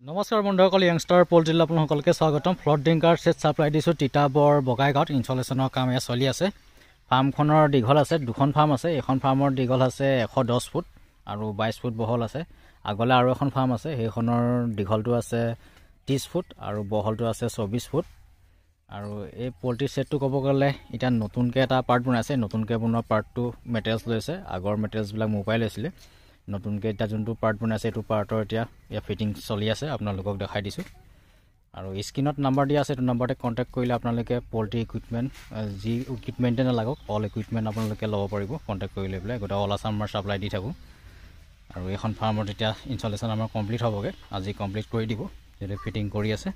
নমস্কাৰ বন্ধুসকল, youngster poultry আপোনালোককে স্বাগতম। ফ্লড ড্ৰিংকাৰ সেট সাপ্লাই দিছোঁ তিতাবৰ বগাইগাঁৱত। ইনষ্টলেশ্যনৰ কাম এয়া চলি আছে। ফাৰ্মখনৰ দীঘল আছে, দুখন ফাৰ্ম আছে। এখন ফাৰ্মৰ দীঘল আছে 110 ফুট আৰু 22 ফুট বহল আছে। আগলৈ আৰু এখন ফাৰ্ম আছে, সেইখনৰ দীঘলটো আছে 30 ফুট আৰু বহলটো আছে 24 ফুট। আৰু এই পল্ট্ৰি সেটটো ক'ব গ'লে এতিয়া নতুনকৈ এটা পাৰ্ট বনাইছে। নতুনকৈ বনোৱা পাৰ্টটো মেটেৰিয়েলছ লৈছে, আগৰ মেটেৰিয়েলছবিলাক মোবাইল লৈছিলে। নতুনকৈ এতিয়া যোনটো পাৰ্ট বনাইছে এইটো পাৰ্টৰ এতিয়া ফিটিং চলি আছে, আপোনালোকক দেখাই দিছোঁ। আৰু স্ক্ৰীনত নাম্বাৰ দিয়া আছে, এইটো নাম্বাৰতে কণ্টেক্ট কৰিলে আপোনালোকে পল্ট্ৰি ইকুইপমেণ্ট যি ইকুইপমেণ্টে নালাগক অল ইকুইপমেণ্ট আপোনালোকে ল'ব পাৰিব। কণ্টেক্ট কৰি লৈ পেলাই গোটেই অল আছাম আমাৰ ছাপ্লাই দি থাকোঁ। আৰু এইখন ফাৰ্মত এতিয়া ইনষ্টলেশ্যন আমাৰ কমপ্লিট হ'বগৈ, আজি কমপ্লিট কৰি দিব, যিহেতু ফিটিং কৰি আছে।